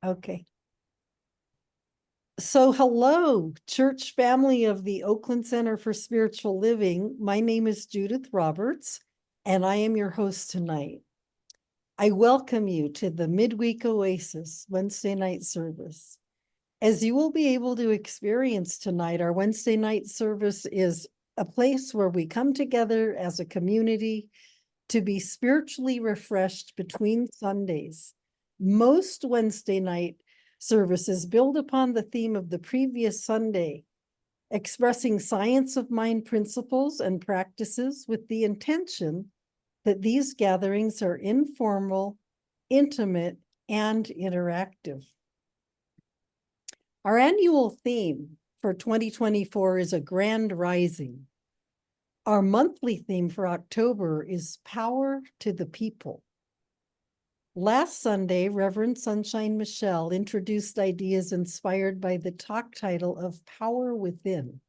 Okay. So hello, church family of the Oakland Center for Spiritual Living. My name is Judith Roberts, and I am your host tonight. I welcome you to the Midweek Oasis Wednesday night service. As you will be able to experience tonight, our Wednesday night service is a place where we come together as a community to be spiritually refreshed between Sundays. Most Wednesday night services build upon the theme of the previous Sunday, expressing science of mind principles and practices with the intention that these gatherings are informal, intimate, and interactive. Our annual theme for 2024 is a grand rising. Our monthly theme for October is Power to the People. Last Sunday, Reverend Sunshine Michelle introduced ideas inspired by the talk title of Power Within.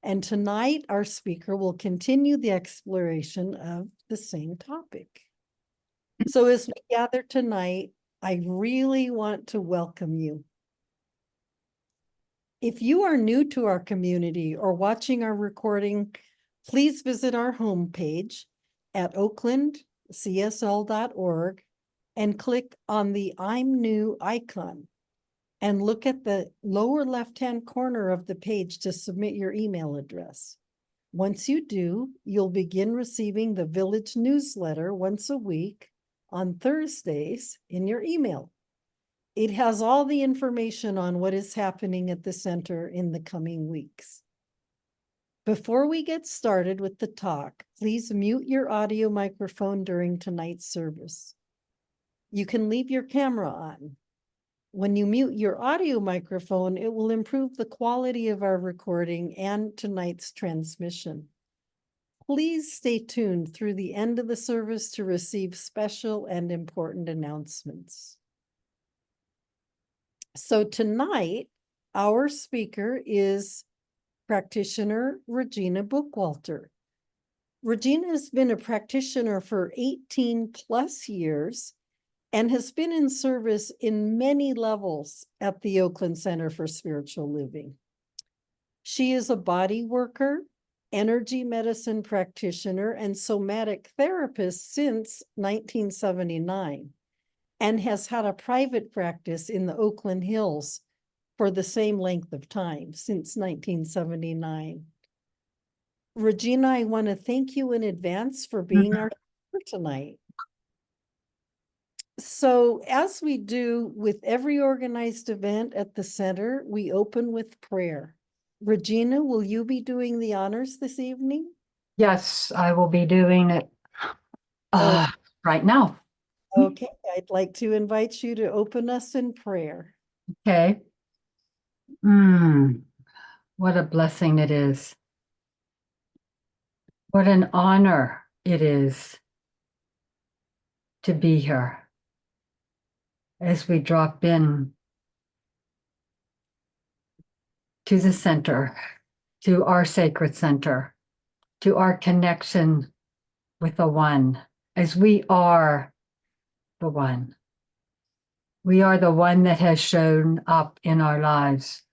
And tonight, our speaker will continue the exploration of the same topic. So as we gather tonight, I really want to welcome you. If you are new to our community or watching our recording, please visit our homepage at oaklandcsl.org and click on the I'm New icon and look at the lower left-hand corner of the page to submit your email address. Once you do, you'll begin receiving the village newsletter once a week on Thursdays in your email. It has all the information on what is happening at the center in the coming weeks. Before we get started with the talk, please mute your audio microphone during tonight's service. You can leave your camera on. When you mute your audio microphone, it will improve the quality of our recording and tonight's transmission. Please stay tuned through the end of the service to receive special and important announcements. So tonight, our speaker is practitioner Regine Buckwalter. Regine has been a practitioner for 18 plus years and has been in service in many levels at the Oakland Center for Spiritual Living. She is a body worker, energy medicine practitioner, and somatic therapist since 1979, and has had a private practice in the Oakland Hills for the same length of time, since 1979. Regina, I want to thank you in advance for being our speaker tonight. So as we do with every organized event at the center, we open with prayer. Regina, will you be doing the honors this evening? Yes, I will be doing it right now. Okay, I'd like to invite you to open us in prayer. Okay. What a blessing it is. What an honor it is to be here as we drop in to the center, to our sacred center, to our connection with the One, as we are the One. We are the One that has shown up in our lives.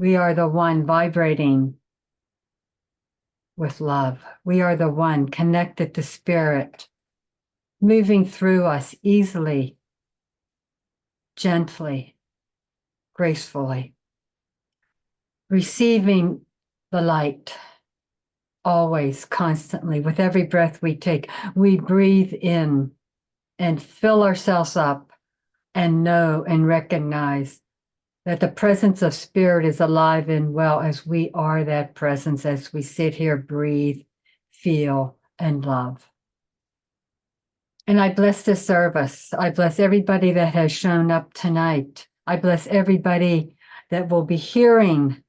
We are the One vibrating with love. We are the One connected to Spirit, moving through us easily, gently, gracefully, receiving the light always, constantly. With every breath we take, we breathe in and fill ourselves up and know and recognize that the presence of Spirit is alive and well, as we are that presence, as we sit here, breathe, feel, and love. And I bless this service. I bless everybody that has shown up tonight. I bless everybody that will be hearing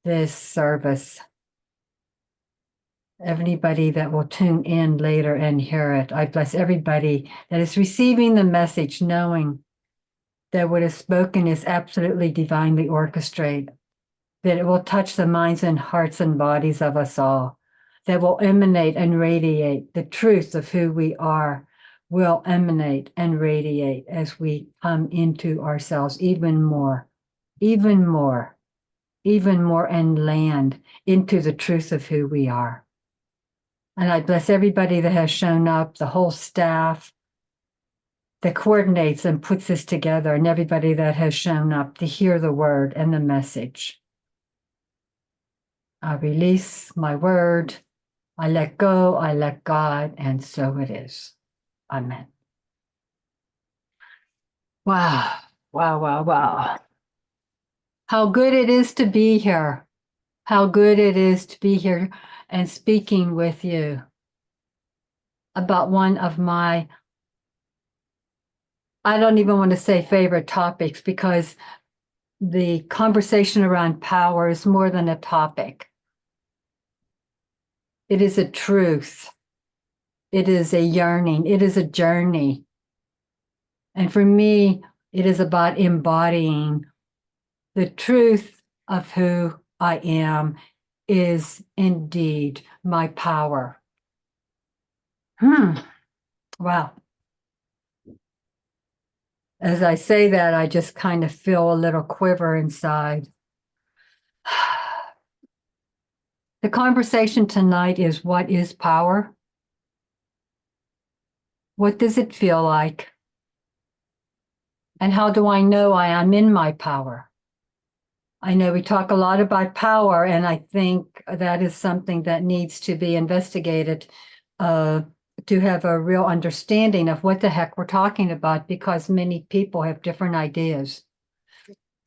this service. Everybody that will tune in later and hear it. I bless everybody that is receiving the message, knowing that what is spoken is absolutely divinely orchestrated, that it will touch the minds and hearts and bodies of us all, that will emanate and radiate the truth of who we are, will emanate and radiate as we come into ourselves even more, even more, even more, and land into the truth of who we are. And I bless everybody that has shown up, the whole staff that coordinates and puts this together, and everybody that has shown up to hear the word and the message. I release my word. I let go, I let God, and so it is. Amen. Wow, wow, wow, wow. How good it is to be here. How good it is to be here and speaking with you about one of my, I don't even want to say favorite topics, because the conversation around power is more than a topic. It is a truth. It is a yearning. It is a journey. And for me, it is about embodying the truth of who I am is indeed my power. Wow. As I say that, I just kind of feel a little quiver inside. The conversation tonight is, what is power? What does it feel like? And how do I know I am in my power? I know we talk a lot about power, and I think that is something that needs to be investigated to have a real understanding of what the heck we're talking about, because many people have different ideas.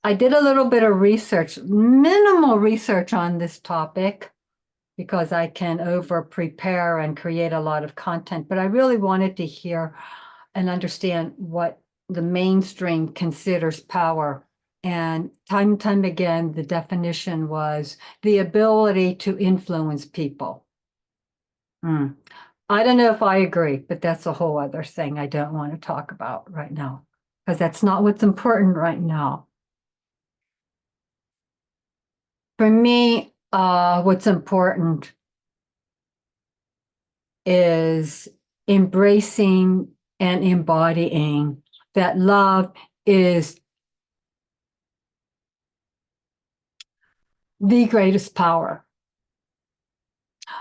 I did a little bit of research, minimal research on this topic, because I can over prepare and create a lot of content, but I really wanted to hear and understand what the mainstream considers power. And time again, the definition was the ability to influence people. I don't know if I agree, but that's a whole other thing I don't want to talk about right now, because that's not what's important right now. For me, what's important is embracing and embodying that love is the greatest power.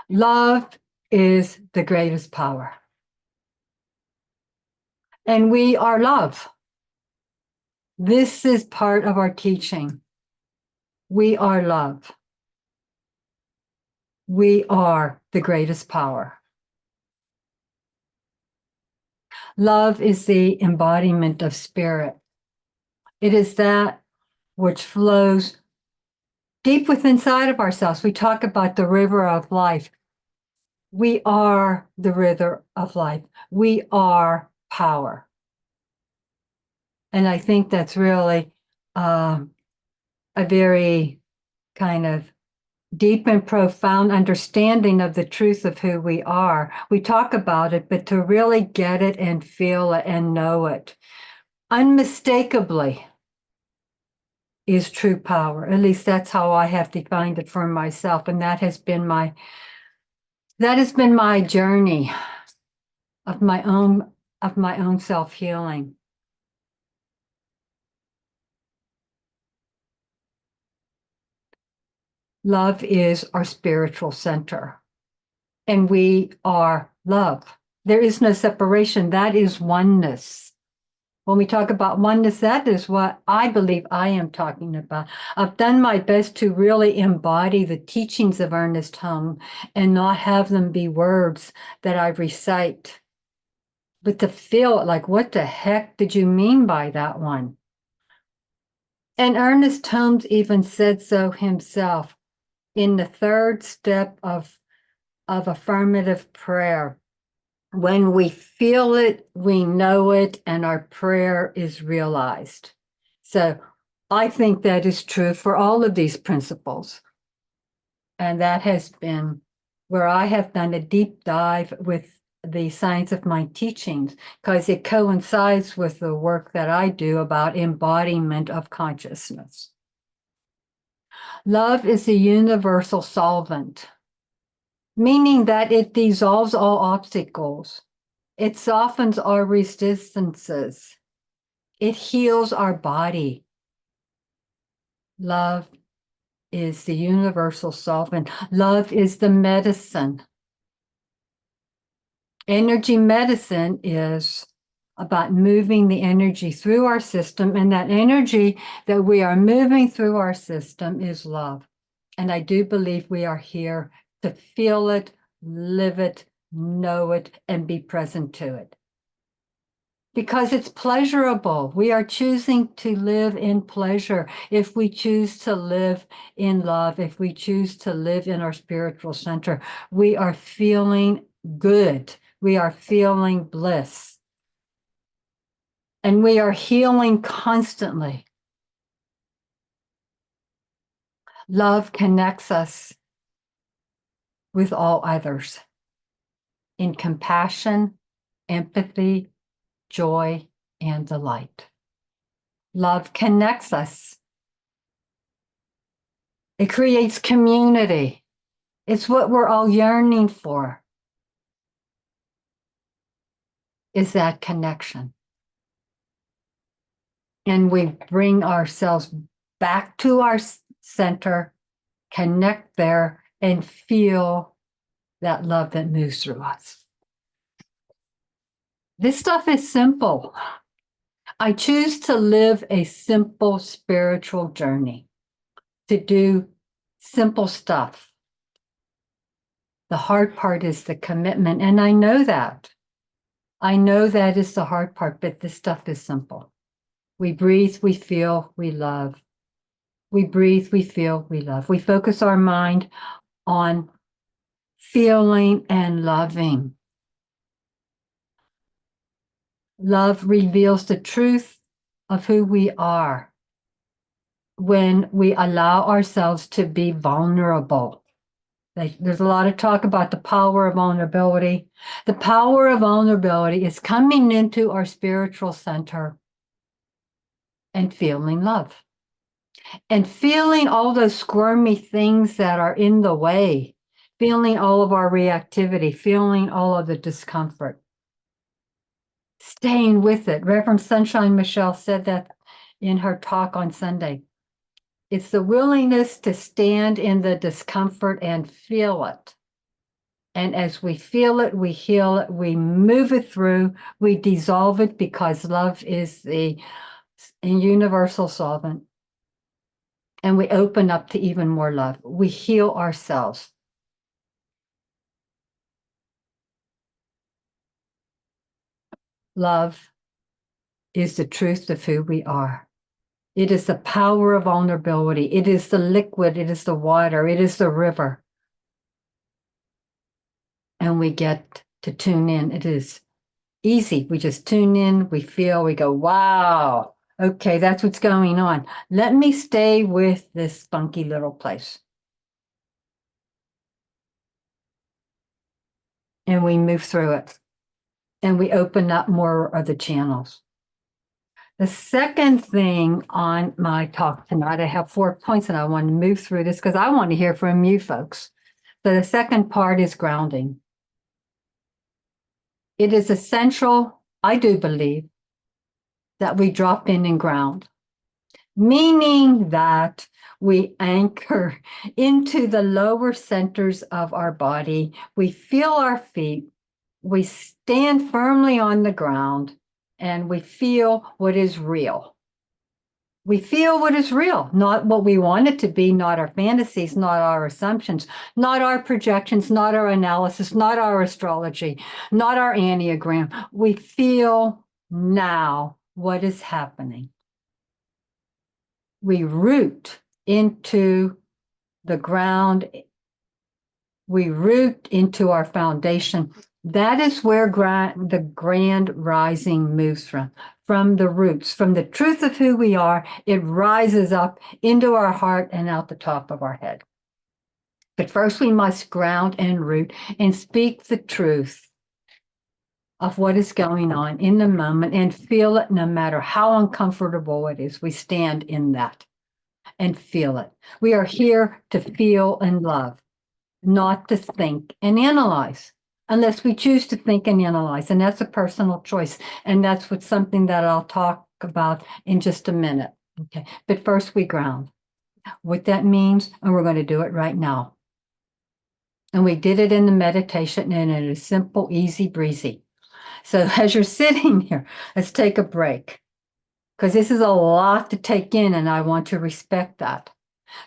Love is the greatest power. And we are love. This is part of our teaching. We are love. We are the greatest power. Love is the embodiment of spirit. It is that which flows deep within inside of ourselves. We talk about the river of life. We are the river of life. We are power. And I think that's really a very kind of deep and profound understanding of the truth of who we are. We talk about it, but to really get it and feel it and know it unmistakably is true power. At least that's how I have defined it for myself. And that has been my journey of my own self-healing. Love is our spiritual center, and we are love. There is no separation. That is oneness. When we talk about oneness, that is what I believe I am talking about. I've done my best to really embody the teachings of Ernest Hum and not have them be words that I recite, but to feel it, like, what the heck did you mean by that one? And Ernest Holmes even said so himself in the third step of affirmative prayer. When we feel it, we know it, and our prayer is realized. So I think that is true for all of these principles. And that has been where I have done a deep dive with the science of mind teachings, because it coincides with the work that I do about embodiment of consciousness. Love is a universal solvent, meaning that it dissolves all obstacles. It softens our resistances. It heals our body. Love is the universal solvent. Love is the medicine. Energy medicine is about moving the energy through our system, and that energy that we are moving through our system is love. And I do believe we are here to feel it, live it, know it, and be present to it. Because it's pleasurable. We are choosing to live in pleasure. If we choose to live in love, if we choose to live in our spiritual center, we are feeling good. We are feeling bliss. And we are healing constantly. Love connects us with all others in compassion, empathy, joy, and delight. Love connects us. It creates community. It's what we're all yearning for, is that connection. And we bring ourselves back to our center, connect there, and feel that love that moves through us. This stuff is simple. I choose to live a simple spiritual journey, to do simple stuff. The hard part is the commitment, and I know that. I know that is the hard part, but this stuff is simple. We breathe, we feel, we love. We breathe, we feel, we love. We focus our mind on feeling and loving. Love reveals the truth of who we are when we allow ourselves to be vulnerable. There's a lot of talk about the power of vulnerability. The power of vulnerability is coming into our spiritual center and feeling love. And feeling all those squirmy things that are in the way, feeling all of our reactivity, feeling all of the discomfort. Staying with it. Reverend Sunshine Michelle said that in her talk on Sunday. It's the willingness to stand in the discomfort and feel it. And as we feel it, we heal it, we move it through, we dissolve it, because love is the universal solvent. And we open up to even more love. We heal ourselves. Love is the truth of who we are. It is the power of vulnerability. It is the liquid. It is the water. It is the river. And we get to tune in. It is easy. We just tune in. We feel, we go, wow. Okay, that's what's going on. Let me stay with this funky little place. And we move through it. And we open up more of the channels. The second thing on my talk tonight, I have 4 points, and I want to move through this because I want to hear from you folks. So the second part is grounding. It is essential, I do believe, that we drop in and ground, meaning that we anchor into the lower centers of our body. We feel our feet. We stand firmly on the ground, and we feel what is real. We feel what is real, not what we want it to be, not our fantasies, not our assumptions, not our projections, not our analysis, not our astrology, not our Enneagram. We feel now what is happening. We root into the ground. We root into our foundation. That is where the grand rising moves from the roots, from the truth of who we are. It rises up into our heart and out the top of our head. But first we must ground and root and speak the truth of what is going on in the moment and feel it no matter how uncomfortable it is. We stand in that and feel it. We are here to feel and love, not to think and analyze. unless we choose to think and analyze, and that's a personal choice. And that's something that I'll talk about in just a minute. Okay, but first we ground. What that means, and we're going to do it right now. And we did it in the meditation, and it is simple, easy breezy. So as you're sitting here, let's take a break, because this is a lot to take in, and I want to respect that.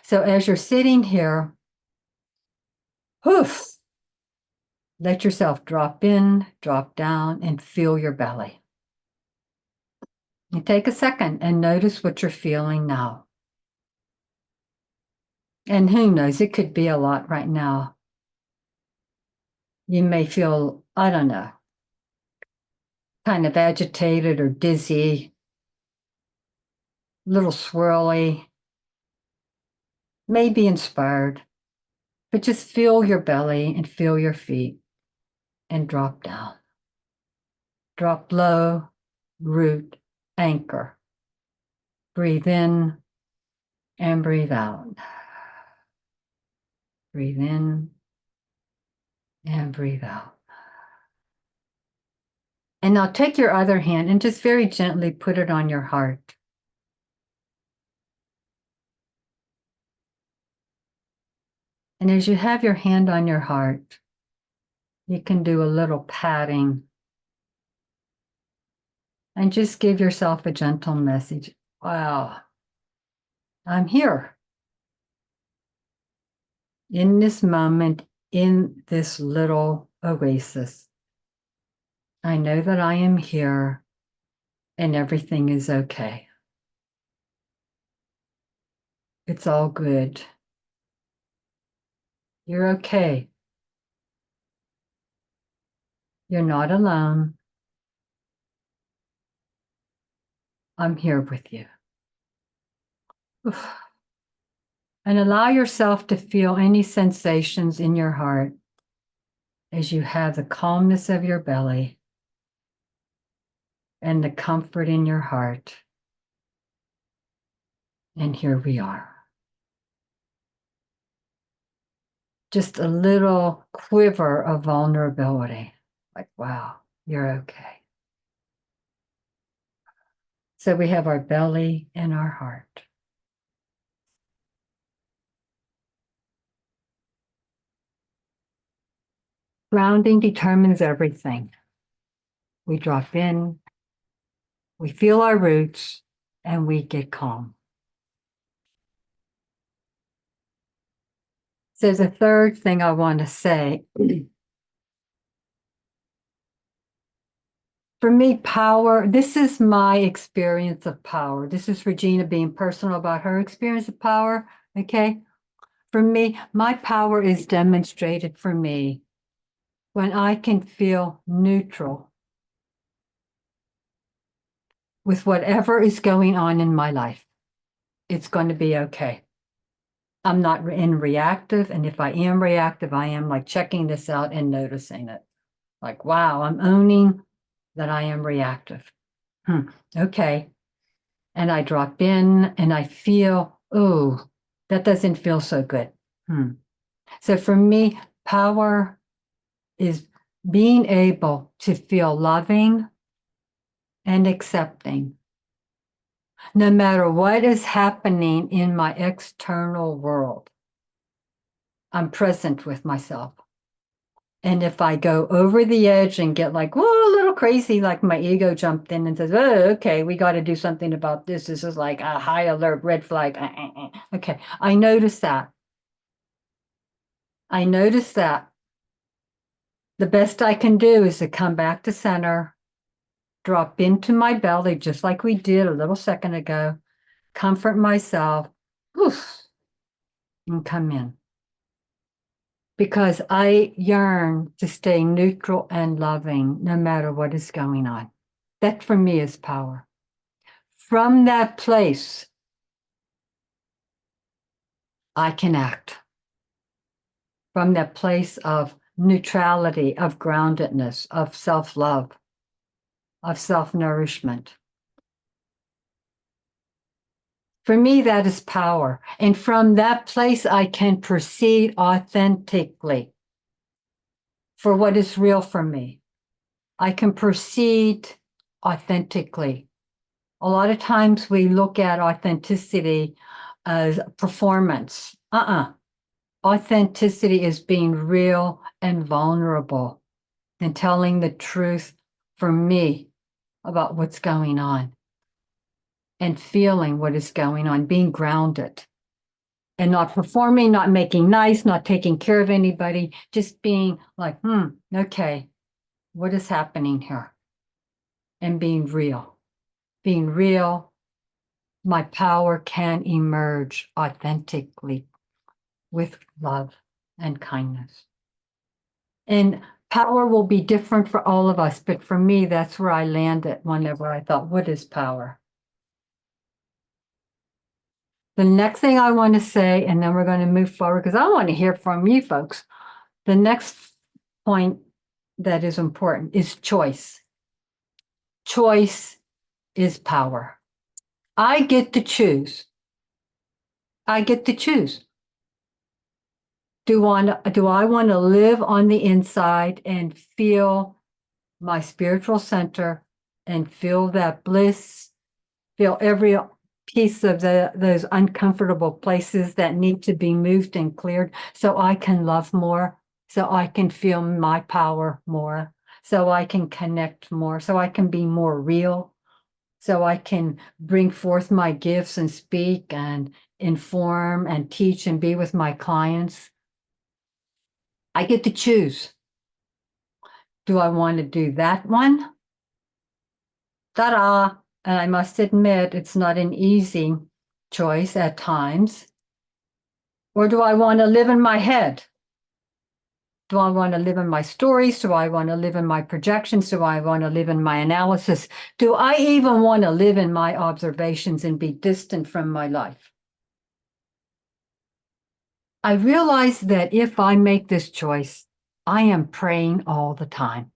So as you're sitting here, whoof, let yourself drop in, drop down, and feel your belly. You take a second and notice what you're feeling now. And who knows, it could be a lot right now. You may feel, I don't know, kind of agitated or dizzy, a little swirly, maybe inspired, but just feel your belly and feel your feet and drop down. Drop low, root, anchor. Breathe in and breathe out. Breathe in and breathe out. And now take your other hand and just very gently put it on your heart. And as you have your hand on your heart, you can do a little patting and just give yourself a gentle message. Wow, I'm here in this moment, in this little oasis. I know that I am here and everything is okay. It's all good. You're okay. You're not alone. I'm here with you. Oof. And allow yourself to feel any sensations in your heart as you have the calmness of your belly and the comfort in your heart. And here we are. Just a little quiver of vulnerability. Like, wow, you're okay. So we have our belly and our heart. Grounding determines everything. We drop in, we feel our roots, and we get calm. So the third thing I want to say, for me, power, this is my experience of power. This is Regina being personal about her experience of power, okay? For me, my power is demonstrated for me when I can feel neutral with whatever is going on in my life. It's going to be okay. I'm not in reactive, and if I am reactive, I am like checking this out and noticing it. Like, wow, I'm owning that I am reactive. Okay. And I drop in and I feel, oh, that doesn't feel so good. So for me, power is being able to feel loving and accepting, no matter what is happening in my external world. I'm present with myself. And if I go over the edge and get like, whoa, a little crazy, like my ego jumped in and says, oh, okay, we got to do something about this. This is like a high alert, red flag. Okay, I notice that. I notice that. The best I can do is to come back to center, drop into my belly, just like we did a little second ago, comfort myself, oof, and come in. Because I yearn to stay neutral and loving no matter what is going on. That for me is power. From that place, I can act. From that place of neutrality, of groundedness, of self-love, of self-nourishment. For me, that is power. And from that place, I can proceed authentically. for what is real for me. I can proceed authentically. A lot of times we look at authenticity as performance. Authenticity is being real and vulnerable and telling the truth for me about what's going on and feeling what is going on, being grounded and not performing, not making nice, not taking care of anybody, just being like, okay, what is happening here? And being real. Being real, my power can emerge authentically with love and kindness. And power will be different for all of us, but for me, that's where I landed whenever I thought, what is power? The next thing I want to say, and then we're going to move forward because I want to hear from you folks. The next point that is important is choice. Choice is power. I get to choose. I get to choose. Do I want to live on the inside and feel my spiritual center and feel that bliss, feel every piece of those uncomfortable places that need to be moved and cleared so I can love more, so I can feel my power more, so I can connect more, so I can be more real, so I can bring forth my gifts and speak and inform and teach and be with my clients. I get to choose. Do I want to do that one? Ta-da! And I must admit, it's not an easy choice at times. Or do I want to live in my head? Do I want to live in my stories? Do I want to live in my projections? Do I want to live in my analysis? Do I even want to live in my observations and be distant from my life? I realize that if I make this choice, I am praying all the time.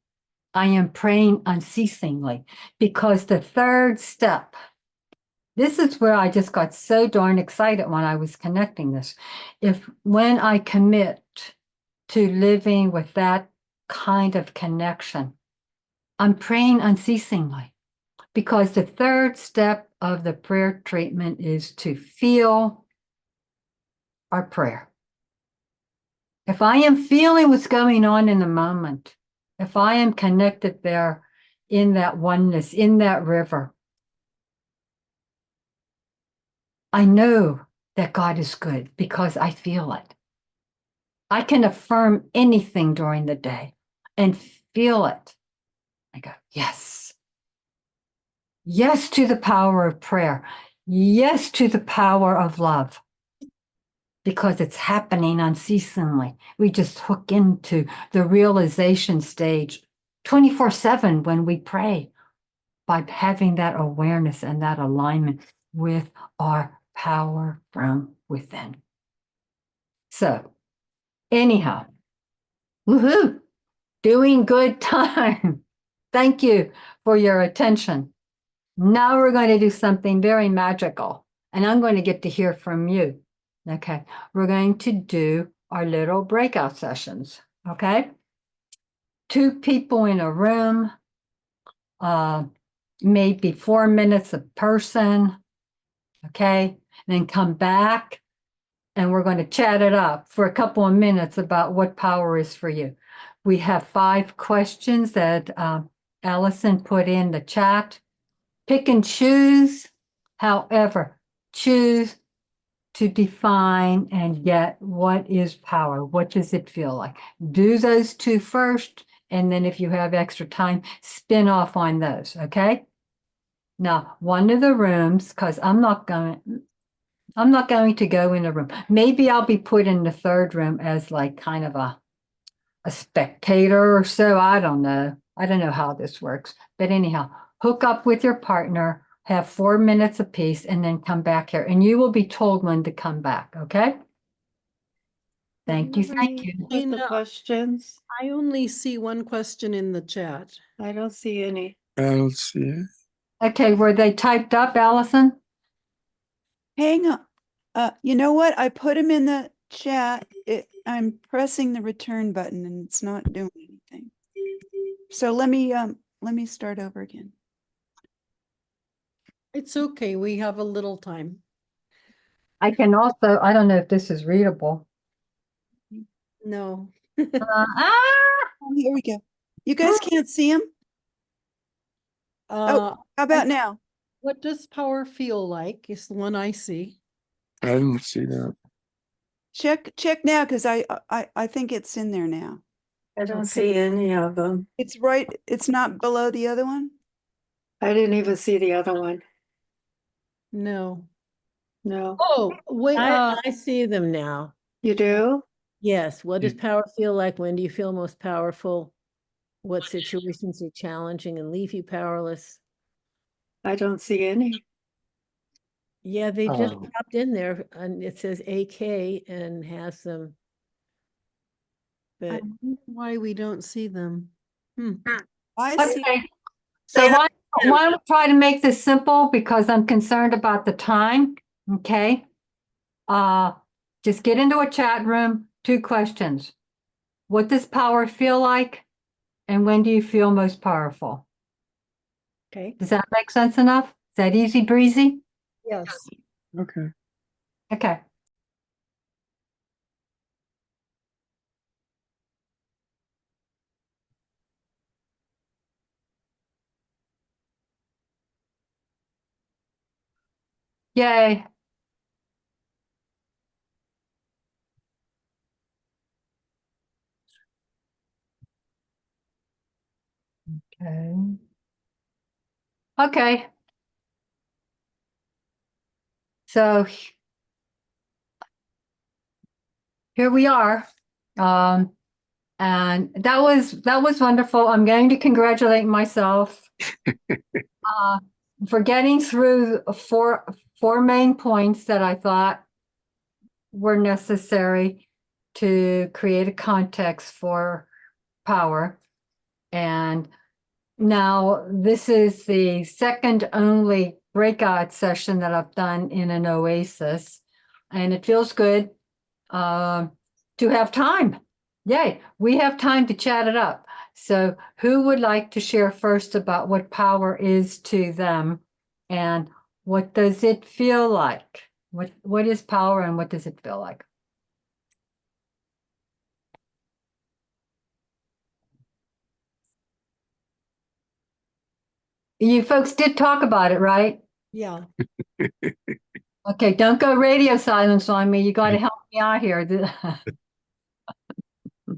I am praying unceasingly because the third step, this is where I just got so darn excited when I was connecting this. When I commit to living with that kind of connection, I'm praying unceasingly because the third step of the prayer treatment is to feel our prayer. If I am feeling what's going on in the moment, if I am connected there in that oneness, in that river, I know that God is good because I feel it. I can affirm anything during the day and feel it. I go, yes. Yes to the power of prayer. Yes to the power of love. Because it's happening unceasingly. We just hook into the realization stage 24/7 when we pray by having that awareness and that alignment with our power from within. So anyhow, woohoo, doing good time. Thank you for your attention. Now we're going to do something very magical, and I'm going to get to hear from you. Okay, we're going to do our little breakout sessions, okay? 2 people in a room, maybe 4 minutes a person, okay? Then come back and we're going to chat it up for a couple of minutes about what power is for you. We have 5 questions that Allison put in the chat. Pick and choose, however, choose to define and get what is power. What does it feel like? Do those 2 first, and then if you have extra time, spin off on those, okay? Now, one of the rooms, because I'm not going to go in a room. Maybe I'll be put in the 3rd room as like kind of a spectator or so. I don't know. I don't know how this works. But anyhow, hook up with your partner, have 4 minutes apiece, and then come back here. And you will be told when to come back, okay? Thank you, thank you. Put the questions. I only see one question in the chat. I don't see any. I don't see it. Okay, were they typed up, Allison? Hang on. You know what? I put them in the chat. I'm pressing the return button and it's not doing anything. So let me start over again. It's okay. We have a little time. I can also, I don't know if this is readable. No. Ah! Oh, here we go. You guys can't see him? Uh, How about now? what does power feel like is the one I see. I didn't see that. Check now, because I think it's in there now. I don't Okay. see any of them. It's right, it's not below the other one? I didn't even see the other one. No. No. Oh, wait, I see them now. You do? Yes. What does power feel like? When do you feel most powerful? What situations are challenging and leave you powerless? I don't see any. Yeah, they just Oh. popped in there and it says AK and has them. I But wonder why we don't see them. I see. Okay, so why don't we try to make this simple because I'm concerned about the time, okay? Just get into a chat room, 2 questions. What does power feel like? And when do you feel most powerful? okay. Does that make sense enough? Is that easy breezy? Yes. Okay. Okay. Yay. Okay. Okay. So here we are. And that was wonderful. I'm going to congratulate myself for getting through four main points that I thought were necessary to create a context for power. And now this is the second only breakout session that I've done in an oasis, and it feels good to have time. Yay, we have time to chat it up. So who would like to share first about what power is to them and what does it feel like? What is power and what does it feel like? You folks did talk about it, right? Yeah. Okay, don't go radio silence on me. You got to help me out here.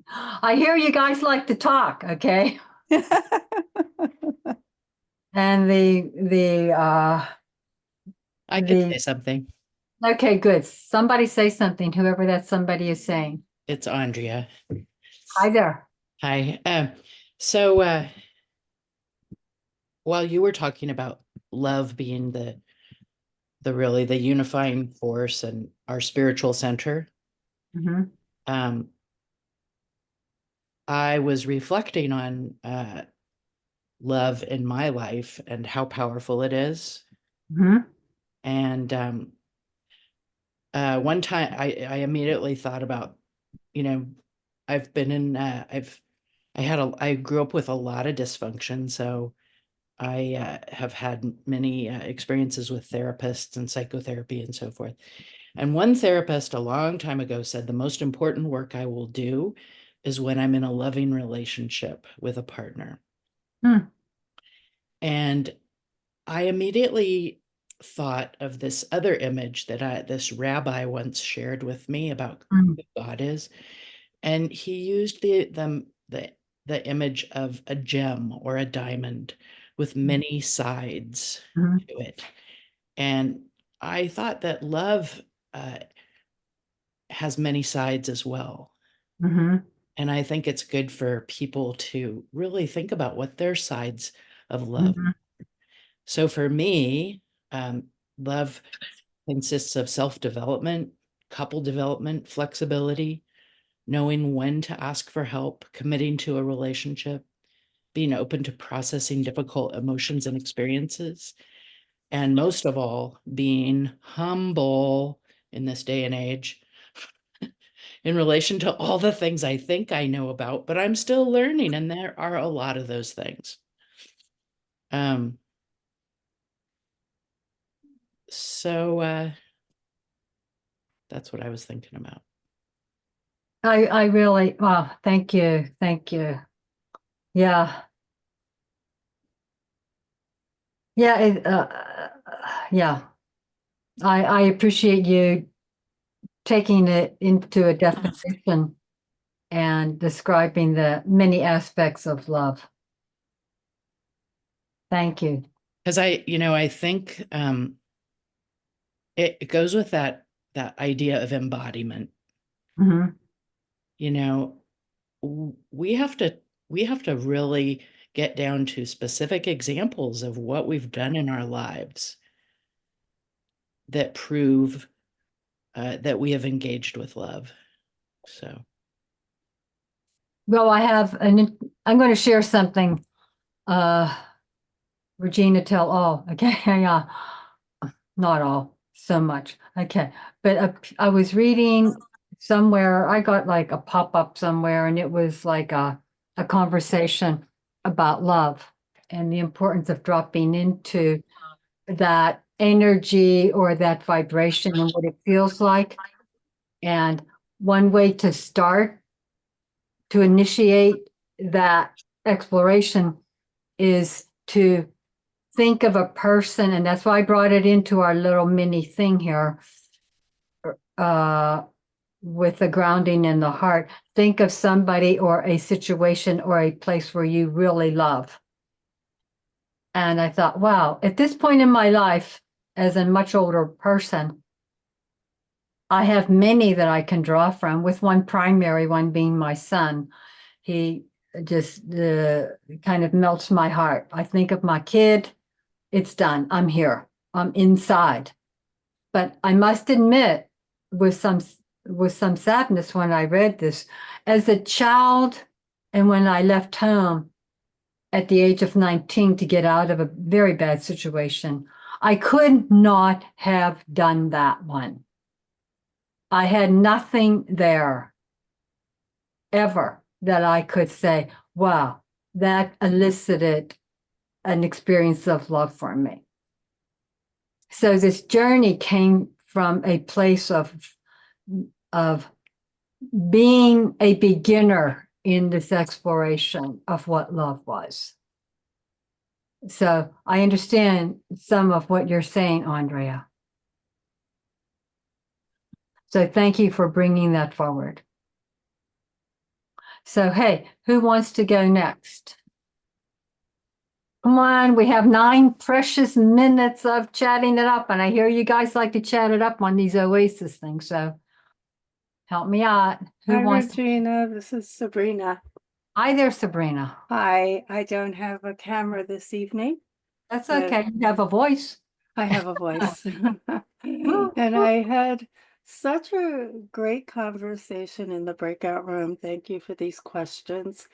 I hear you guys like to talk, okay? And I could The- say something. okay, good. Somebody say something, whoever that somebody is saying. It's Andrea. Hi there. Hi. So while you were talking about love being the really the unifying force and our spiritual center, Mhm. I was reflecting on love in my life and how powerful it is. Mhm. And one time I immediately thought about, I've been in I grew up with a lot of dysfunction, so I have had many experiences with therapists and psychotherapy and so forth. And one therapist a long time ago said the most important work I will do is when I'm in a loving relationship with a partner. Hmm. And I immediately thought of this other image that this rabbi once shared with me about Mm. who God is. And he used the image of a gem or a diamond with many sides Mhm. to it. And I thought that love has many sides as well. Mhm. And I think it's good for people to really think about what their sides of love. Mhm. So for me, love consists of self-development, couple development, flexibility, knowing when to ask for help, committing to a relationship, being open to processing difficult emotions and experiences, and most of all, being humble in this day and age, in relation to all the things I think I know about, but I'm still learning, and there are a lot of those things. So that's what I was thinking about. I really, wow, thank you. Thank you. Yeah. Yeah. Yeah. I appreciate you taking it into a definition and describing the many aspects of love. Thank you. Because I think it goes with that idea of embodiment. Mhm. We have to really get down to specific examples of what we've done in our lives that prove that we have engaged with love. So Well, I'm going to share something. Regina, tell all. Okay. Yeah. Not all, so much. Okay. But I was reading somewhere, I got like a pop-up somewhere, and it was like a conversation about love and the importance of dropping into that energy or that vibration and what it feels like. And one way to start to initiate that exploration is to think of a person, and that's why I brought it into our little mini thing here, with the grounding in the heart. Think of somebody or a situation or a place where you really love. And I thought, wow, at this point in my life, as a much older person, I have many that I can draw from, with one primary one being my son. He just kind of melts my heart. I think of my kid, it's done. I'm here. I'm inside. But I must admit, with some sadness when I read this, as a child, and when I left home at the age of 19 to get out of a very bad situation, I could not have done that one. I had nothing there ever that I could say, wow, that elicited an experience of love for me. So this journey came from a place of being a beginner in this exploration of what love was. So I understand some of what you're saying, Andrea. So thank you for bringing that forward. So, hey, who wants to go next? Come on, we have 9 precious minutes of chatting it up, and I hear you guys like to chat it up on these Oasis things, so help me out. Who Hi, wants Regina. This is Sabrina. Hi there, Sabrina. Hi, I don't have a camera this evening. That's But okay. You have a voice. I have a voice. And I had such a great conversation in the breakout room. Thank you for these questions.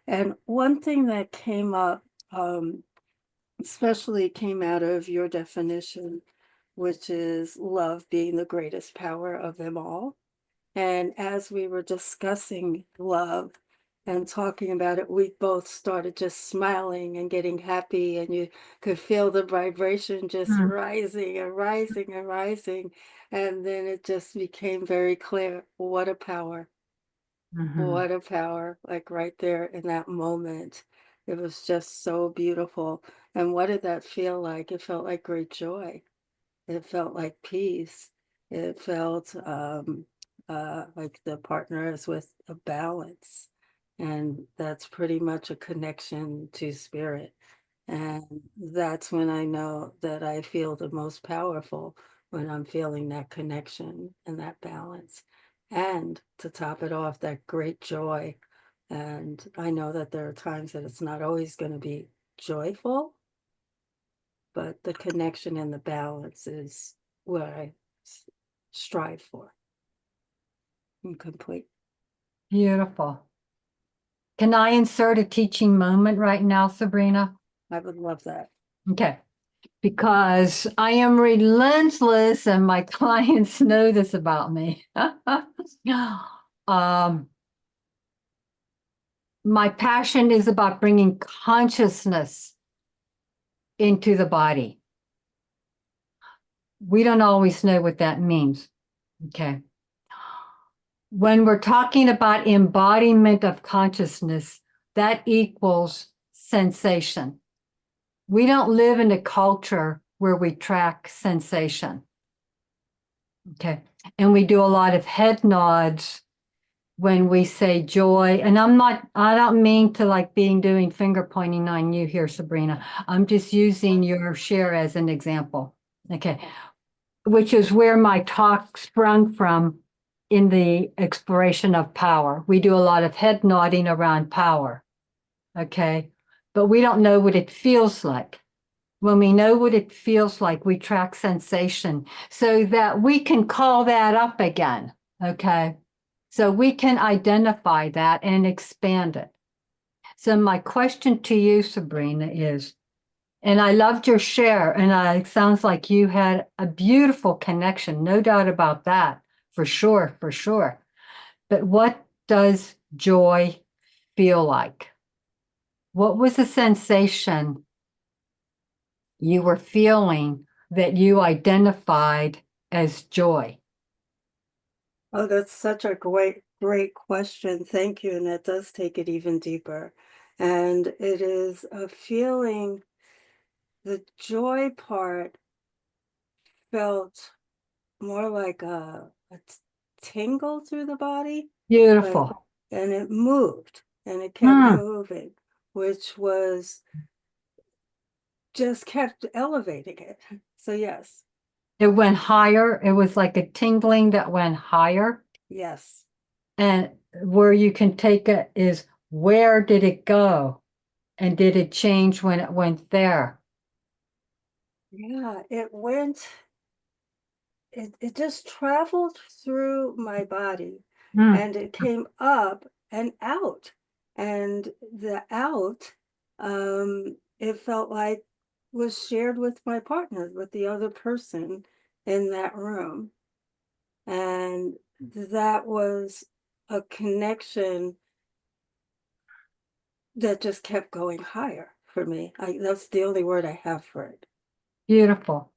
And one thing that came up, especially came out of your definition, which is love being the greatest power of them all. And as we were discussing love and talking about it, we both started just smiling and getting happy, and you could feel the vibration just Mm. rising and rising and rising. And then it just became very clear, what a power. Mhm. What a power, like right there in that moment. It was just so beautiful. And what did that feel like? It felt like great joy. It felt like peace. It felt like the partner is with a balance. And that's pretty much a connection to spirit. And that's when I know that I feel the most powerful, when I'm feeling that connection and that balance. And to top it off, that great joy. And I know that there are times that it's not always going to be joyful, but the connection and the balance is what I strive for. I'm complete. Beautiful. Can I insert a teaching moment right now, Sabrina? I would love that. Okay. Because I am relentless and my clients know this about me. My passion is about bringing consciousness into the body. We don't always know what that means. Okay. When we're talking about embodiment of consciousness, that equals sensation. We don't live in a culture where we track sensation. Okay. And we do a lot of head nods when we say joy. And I don't mean to like doing finger pointing on you here, Sabrina. I'm just using your share as an example. Okay. Which is where my talk sprung from in the exploration of power. We do a lot of head nodding around power. Okay. But we don't know what it feels like. When we know what it feels like, we track sensation so that we can call that up again. Okay. So we can identify that and expand it. So my question to you, Sabrina, is, and I loved your share, and it sounds like you had a beautiful connection, no doubt about that, for sure, for sure. But what does joy feel like? What was the sensation you were feeling that you identified as joy? Oh, that's such a great question. Thank you. And that does take it even deeper. And it is a feeling, the joy part felt more like a tingle through the body, Beautiful. and it moved and it kept Hmm. moving, which was just kept elevating it. So yes, It went higher. It was like a tingling that went higher. yes. And where you can take it is, where did it go? And did it change when it went there? Yeah, it just traveled through my body, Hmm. and it came up and out. And the out, it felt like was shared with my partner, with the other person in that room. And that was a connection that just kept going higher for me. That's the only word I have for it. Beautiful.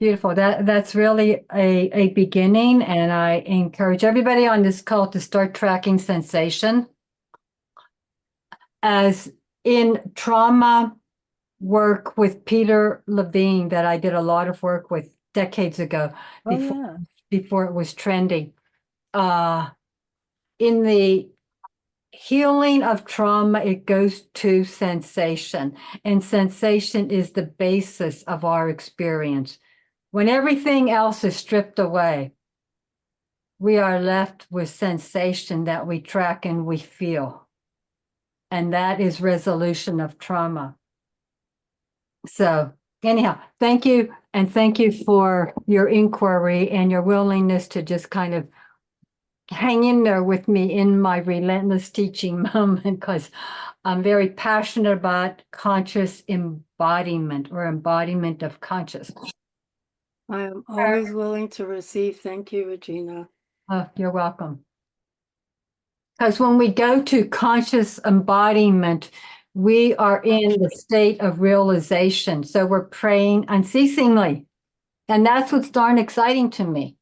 Beautiful. That's really a beginning. And I encourage everybody on this call to start tracking sensation. As in trauma work with Peter Levine that I did a lot of work with decades ago, Oh, yeah. before it was trendy. In the healing of trauma, it goes to sensation, and sensation is the basis of our experience. When everything else is stripped away, we are left with sensation that we track and we feel. And that is resolution of trauma. So anyhow, thank you. And thank you for your inquiry and your willingness to just kind of hang in there with me in my relentless teaching moment, because I'm very passionate about conscious embodiment, or embodiment of consciousness. I am always willing to receive. Thank you, Regina. Oh, you're welcome. Because when we go to conscious embodiment, we are in the state of realization. So we're praying unceasingly. And that's what's darn exciting to me.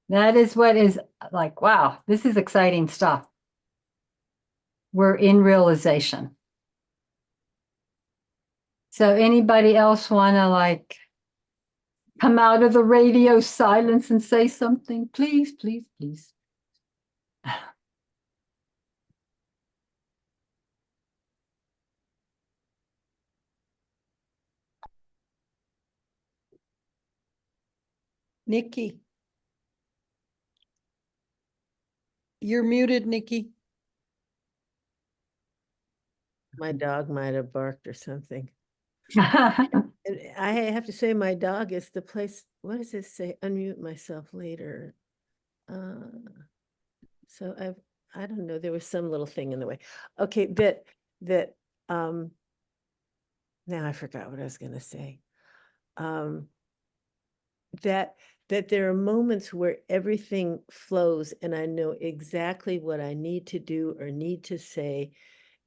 That is what is like, wow, this is exciting stuff. We're in realization. So anybody else want to like come out of the radio silence and say something? Please, please, please. Nikki. You're muted, Nikki. My dog might have barked or something. And I have to say, my dog is the place. What does it say? Unmute myself later. So I don't know. There was some little thing in the way. Okay, now I forgot what I was going to say. that there are moments where everything flows and I know exactly what I need to do or need to say,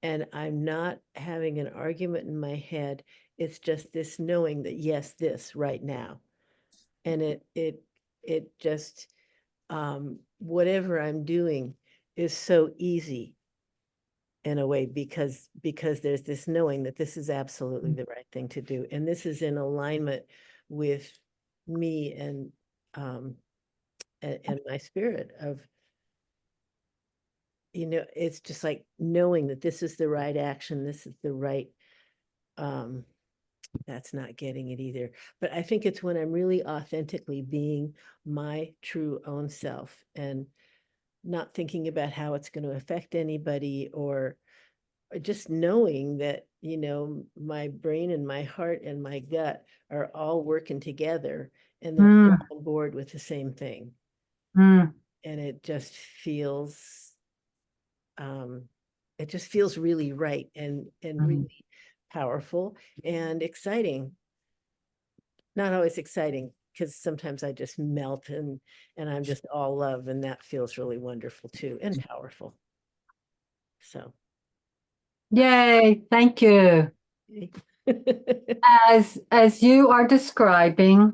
and I'm not having an argument in my head. It's just this knowing that yes, this right now. And it just whatever I'm doing is so easy in a way because there's this knowing that this is absolutely the right thing to do, and this is in alignment with me and my spirit of, you know, it's just like knowing that this is the right action, this is the right that's not getting it either, but I think it's when I'm really authentically being my true own self and not thinking about how it's going to affect anybody, or just knowing that, you know, my brain and my heart and my gut are all working together and they're all on board with the same thing. Mm. And it just feels really right and really powerful and exciting. Not always exciting, because sometimes I just melt and I'm just all love, and that feels really wonderful too, and powerful. So Yay, thank you. As you are describing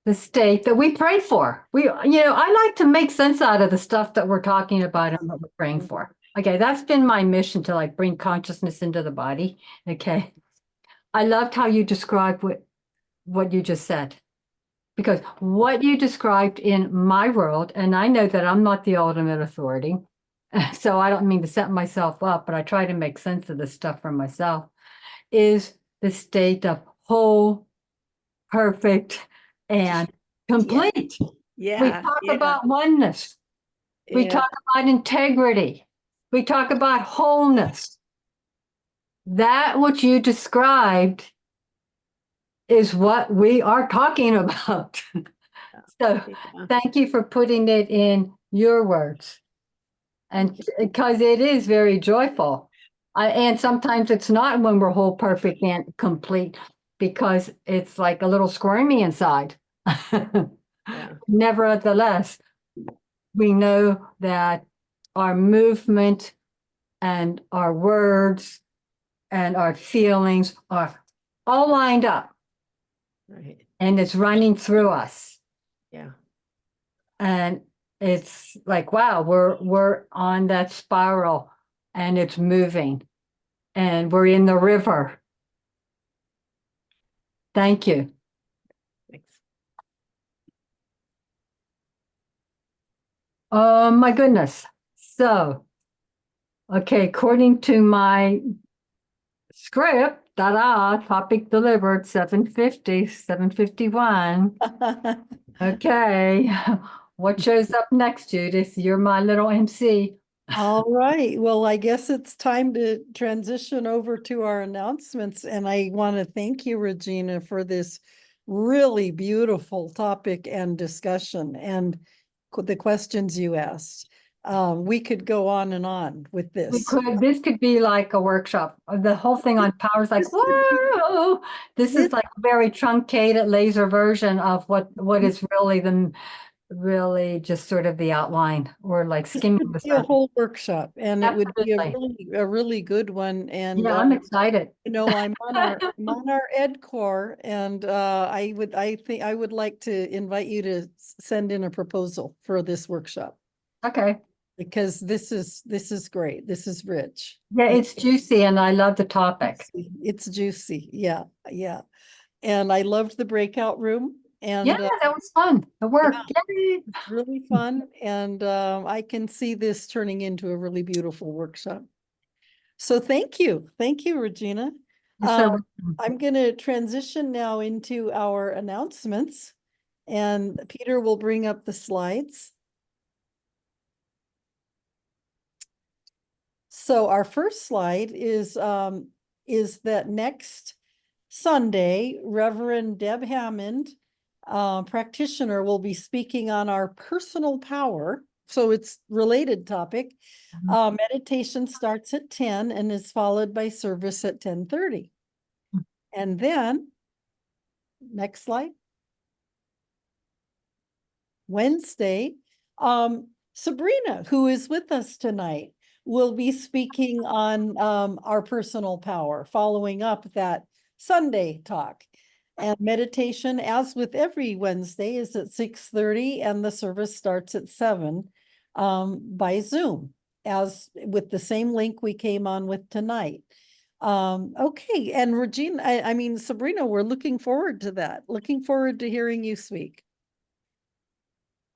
the state that we pray for, I like to make sense out of the stuff that we're talking about and what we're praying for. Okay, that's been my mission, to like bring consciousness into the body. Okay, I loved how you described what you just said, because what you described in my world, and I know that I'm not the ultimate authority, so I don't mean to set myself up, but I try to make sense of this stuff for myself, is the state of whole, perfect, and complete. Yeah. We talk about oneness. We talk about integrity. We talk about wholeness. That what you described is what we are talking about. So thank you for putting it in your words. And because it is very joyful. And sometimes it's not when we're whole, perfect, and complete, because it's like a little squirmy inside. Yeah. Nevertheless, we know that our movement and our words and our feelings are all lined up. Right. And it's running through us. Yeah. And it's like, wow, we're on that spiral and it's moving and we're in the river. Thank you. Thanks. Oh my goodness. So, okay, according to my script, topic delivered, 7:50, 7:51. Okay, what shows up next, Judith? You're my little MC. All right. Well, I guess it's time to transition over to our announcements. And I want to thank you, Regina, for this really beautiful topic and discussion and the questions you asked. We could go on and on with this. This could be like a workshop. The whole thing on power is like, whoa, this is like a very truncated laser version of what is really just sort of the outline, or like skimming the Be a surface. whole workshop, and it would be Absolutely. a really good one. And Yeah, I'm excited. you know, I'm on our ed core, and I think I would like to invite you to send in a proposal for this workshop, Okay. because this is great. This is rich. Yeah, it's juicy and I love the topic. It's juicy. Yeah, yeah. And I loved the breakout room, and Yeah, that was fun. The work. Yay. really fun. And I can see this turning into a really beautiful workshop. So thank you, Regina. You're so welcome. I'm going to transition now into our announcements, and Peter will bring up the slides. So our first slide is that next Sunday, Reverend Deb Hammond, practitioner, will be speaking on our personal power. So it's related topic. Meditation starts at 10 and is followed by service at 10:30. And then, next slide. Wednesday, Sabrina, who is with us tonight, will be speaking on our personal power, following up that Sunday talk. And meditation, as with every Wednesday, is at 6:30, and the service starts at 7 by Zoom, as with the same link we came on with tonight. Okay, and Regine, I mean, Sabrina, we're looking forward to that. Looking forward to hearing you speak.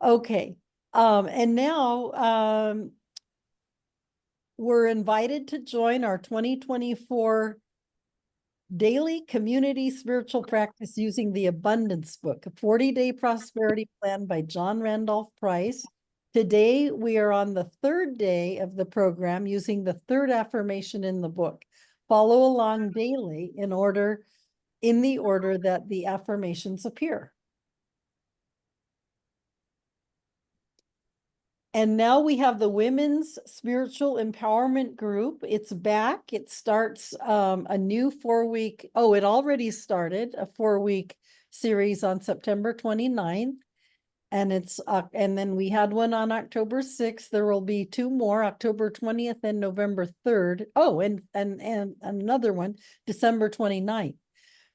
Okay, and now we're invited to join our 2024 daily community spiritual practice using the Abundance Book, a 40-day prosperity plan by John Randolph Price. Today, we are on the 3rd day of the program using the 3rd affirmation in the book. Follow along daily in the order that the affirmations appear. And now we have the Women's Spiritual Empowerment Group. It's back. It starts a new 4-week, it already started a 4-week series on September 29th. And and then we had one on October 6th. There will be 2 more, October 20th and November 3rd. Oh, and another one, December 29th.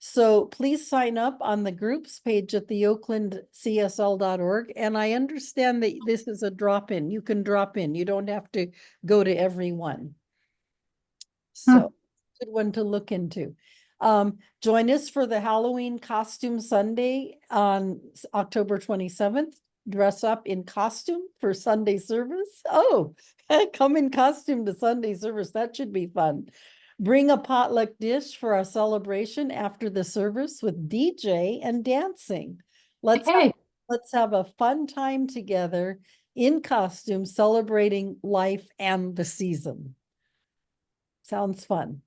So please sign up on the groups page at the oaklandcsl.org. And I understand that this is a drop-in. You can drop in. You don't have to go to every one. So good one to look into. Join us for the Halloween Costume Sunday on October 27th. Dress up in costume for Sunday service. Oh, come in costume to Sunday service. That should be fun. Bring a potluck dish for our celebration after the service with DJ and dancing. Let's have a fun time together in costume, celebrating life and the season. Sounds fun.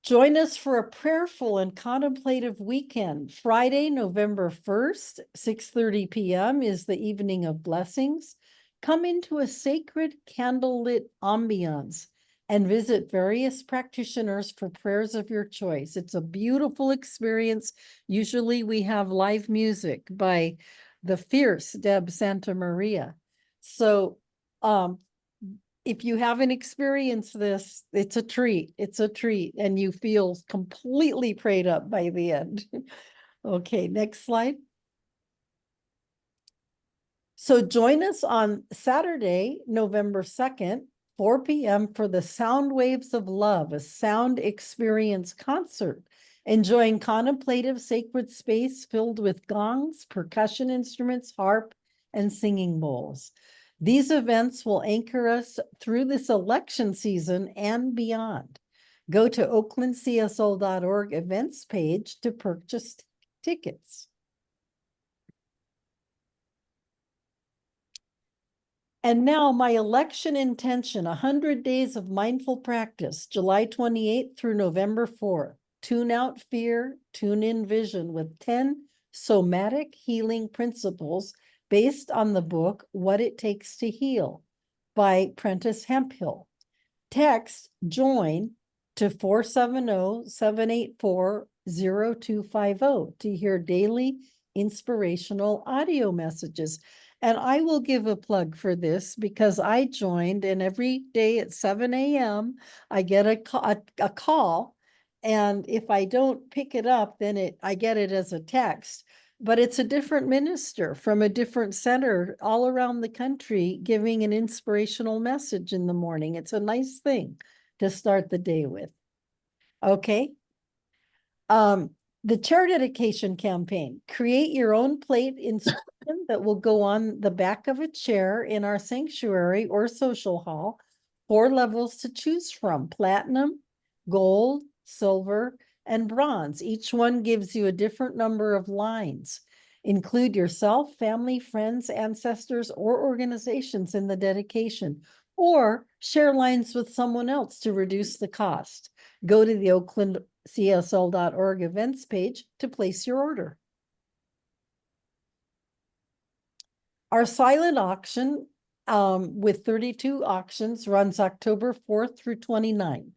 Join us for a prayerful and contemplative weekend. Friday, November 1st, 6:30 p.m. is the evening of blessings. Come into a sacred candlelit ambiance and visit various practitioners for prayers of your choice. It's a beautiful experience. Usually we have live music by the fierce Deb Santa Maria. So if you haven't experienced this, it's a treat. It's a treat, and you feel completely prayed up by the end. Okay, next slide. So join us on Saturday, November 2nd, 4 p.m. for the Sound Waves of Love, a sound experience concert, enjoying contemplative sacred space filled with gongs, percussion instruments, harp, and singing bowls. These events will anchor us through this election season and beyond. Go to oaklandcsl.org events page to purchase tickets. And now my election intention, 100 days of mindful practice, July 28th through November 4th. Tune out fear, tune in vision with 10 somatic healing principles based on the book, What It Takes to Heal by Prentice Hemphill. Text JOIN to 470-784-0250 to hear daily inspirational audio messages. And I will give a plug for this because I joined, and every day at 7 a.m. I get a call, and if I don't pick it up, then I get it as a text. But it's a different minister from a different center all around the country giving an inspirational message in the morning. It's a nice thing to start the day with. Okay. The chair dedication campaign, create your own plate inscription that will go on the back of a chair in our sanctuary or social hall. 4 levels to choose from: platinum, gold, silver, and bronze. Each one gives you a different number of lines. Include yourself, family, friends, ancestors, or organizations in the dedication, or share lines with someone else to reduce the cost. Go to the oaklandcsl.org events page to place your order. Our silent auction with 32 auctions runs October 4th through 29th.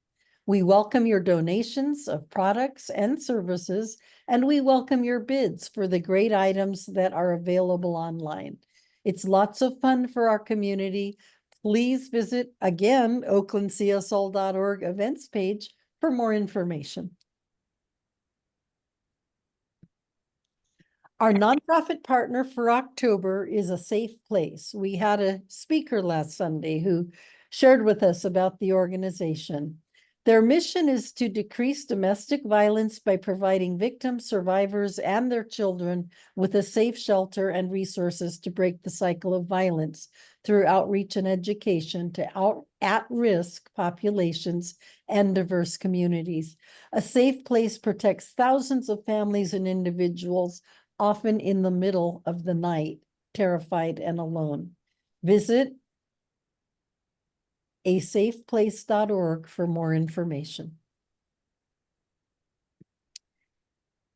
We welcome your donations of products and services, and we welcome your bids for the great items that are available online. It's lots of fun for our community. Please visit again oaklandcsl.org events page for more information. Our nonprofit partner for October is A Safe Place. We had a speaker last Sunday who shared with us about the organization. Their mission is to decrease domestic violence by providing victims, survivors, and their children with a safe shelter and resources to break the cycle of violence through outreach and education to at-risk populations and diverse communities. A Safe Place protects thousands of families and individuals, often in the middle of the night, terrified and alone. Visit asafeplace.org for more information.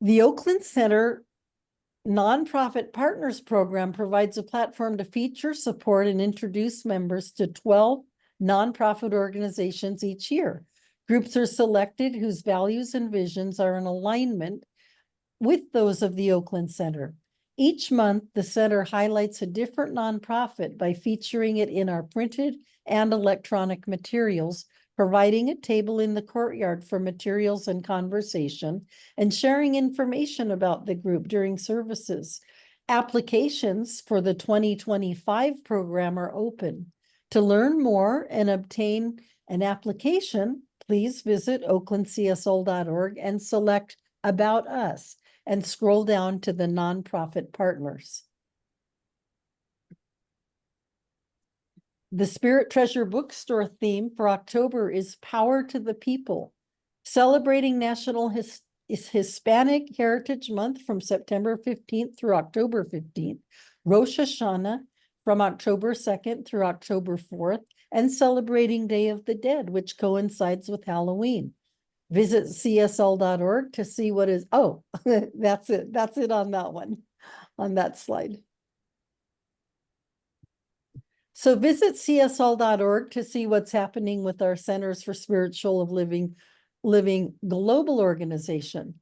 The Oakland Center Nonprofit Partners Program provides a platform to feature, support, and introduce members to 12 nonprofit organizations each year. Groups are selected whose values and visions are in alignment with those of the Oakland Center. Each month, the center highlights a different nonprofit by featuring it in our printed and electronic materials, providing a table in the courtyard for materials and conversation, and sharing information about the group during services. Applications for the 2025 program are open. To learn more and obtain an application, please visit oaklandcsl.org and select About Us and scroll down to the nonprofit partners. The Spirit Treasure Bookstore theme for October is Power to the People, celebrating National Hispanic Heritage Month from September 15th through October 15th, Rosh Hashanah from October 2nd through October 4th, and celebrating Day of the Dead, which coincides with Halloween. Visit csl.org to see what is, oh, that's it. That's it on that one, on that slide. So visit csl.org to see what's happening with our Centers for Spiritual of Living global organization.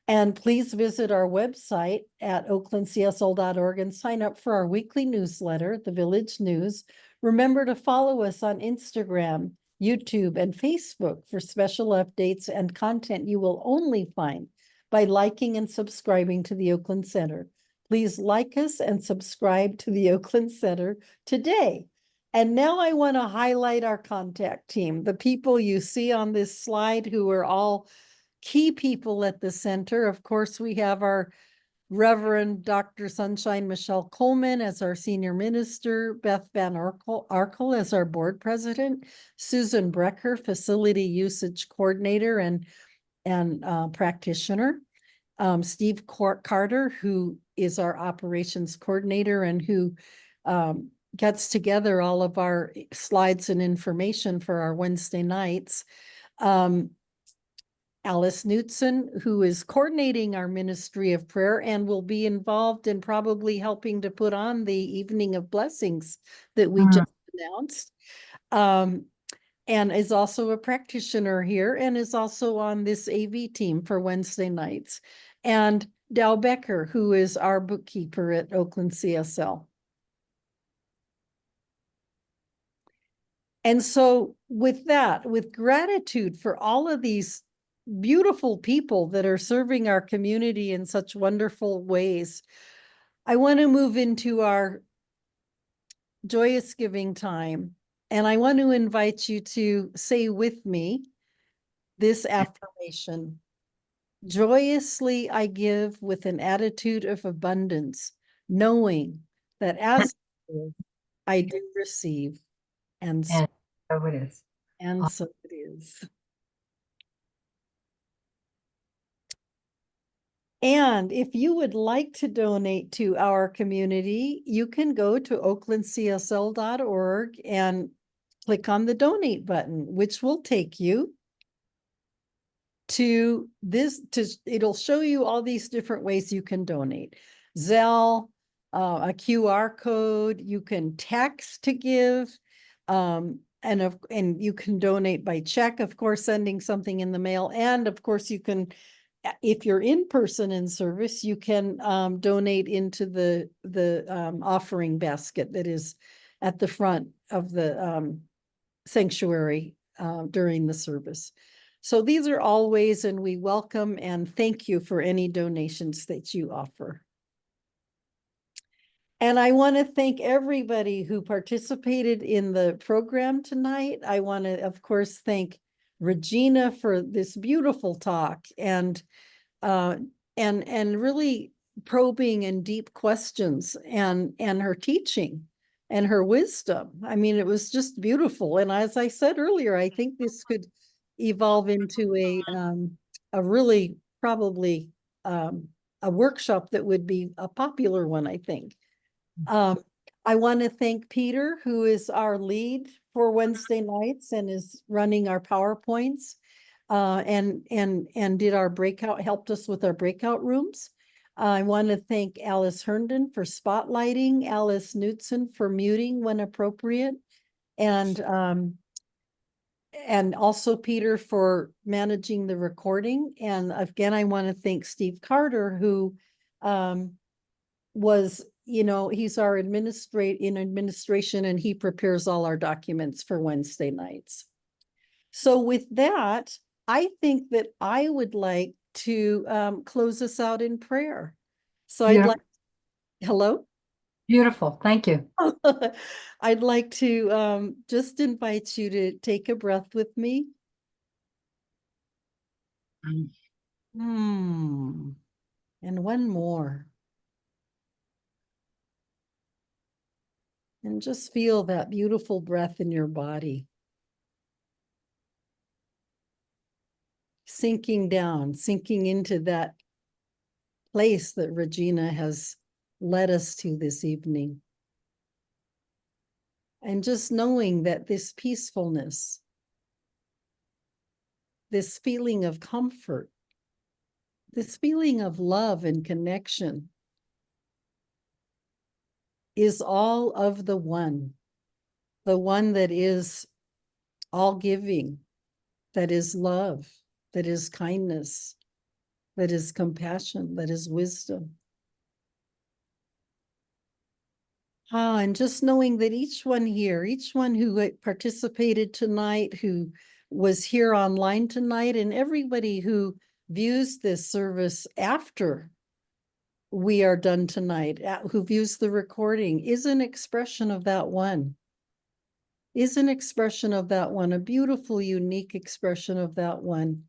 And please visit our website at oaklandcsl.org and sign up for our weekly newsletter, The Village News. Remember to follow us on Instagram, YouTube, and Facebook for special updates and content you will only find by liking and subscribing to the Oakland Center. Please like us and subscribe to the Oakland Center today. And now I want to highlight our contact team, the people you see on this slide who are all key people at the center. Of course, we have our Reverend Dr. Sunshine Michelle Coleman as our senior minister, Beth Van Arkel as our board president, Susan Brecker, facility usage coordinator and practitioner, Steve Carter, who is our operations coordinator and who gets together all of our slides and information for our Wednesday nights. Alice Knutson, who is coordinating our ministry of prayer and will be involved in probably helping to put on the evening of blessings that we just announced. And is also a practitioner here and is also on this AV team for Wednesday nights. And Dow Becker, who is our bookkeeper at Oakland CSL. And so with that, with gratitude for all of these beautiful people that are serving our community in such wonderful ways, I want to move into our joyous giving time. And I want to invite you to say with me this affirmation. Joyously I give with an attitude of abundance, knowing that as I do receive, and so it is. And so it is. And if you would like to donate to our community, you can go to oaklandcsl.org and click on the donate button, which will take you to this, it'll show you all these different ways you can donate. Zelle, a QR code, you can text to give, and you can donate by check, of course, sending something in the mail. And of course, you can, if you're in person in service, you can donate into the offering basket that is at the front of the sanctuary during the service. So these are all ways, and we welcome and thank you for any donations that you offer. And I want to thank everybody who participated in the program tonight. I want to, of course, thank Regina for this beautiful talk and really probing and deep questions and her teaching and her wisdom. I mean, it was just beautiful. And as I said earlier, I think this could evolve into a really probably a workshop that would be a popular one, I think. I want to thank Peter, who is our lead for Wednesday nights and is running our PowerPoints and did our breakout, helped us with our breakout rooms. I want to thank Alice Herndon for spotlighting, Alice Knudsen for muting when appropriate, and also Peter for managing the recording. And again, I want to thank Steve Carter, who was, you know, he's our administration, and he prepares all our documents for Wednesday nights. So with that, I think that I would like to close us out in prayer. So I'd like, hello? Beautiful. Thank you. I'd like to just invite you to take a breath with me. And one more. And just feel that beautiful breath in your body. Sinking down, sinking into that place that Regina has led us to this evening. And just knowing that this peacefulness, this feeling of comfort, this feeling of love and connection is all of the one that is all giving, that is love, that is kindness, that is compassion, that is wisdom. And just knowing that each one here, each one who participated tonight, who was here online tonight, and everybody who views this service after we are done tonight, who views the recording, is an expression of that one. Is an expression of that one, a beautiful, unique expression of that one,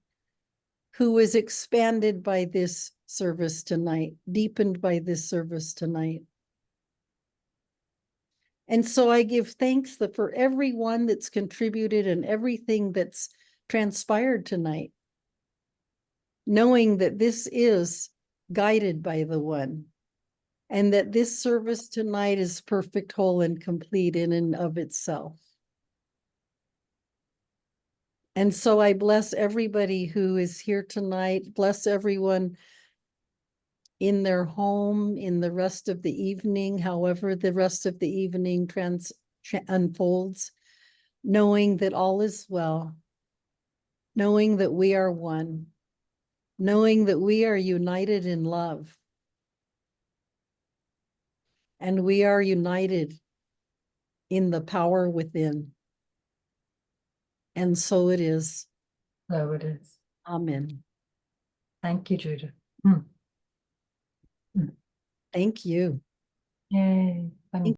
who is expanded by this service tonight, deepened by this service tonight. And so I give thanks for everyone that's contributed and everything that's transpired tonight, knowing that this is guided by the one, and that this service tonight is perfect, whole, and complete in and of itself. And so I bless everybody who is here tonight, bless everyone in their home, in the rest of the evening, however the rest of the evening unfolds, knowing that all is well, knowing that we are one, knowing that we are united in love, and we are united in the power within. And so it is. So it is. Amen. Thank you, Judith. Thank you. Yay.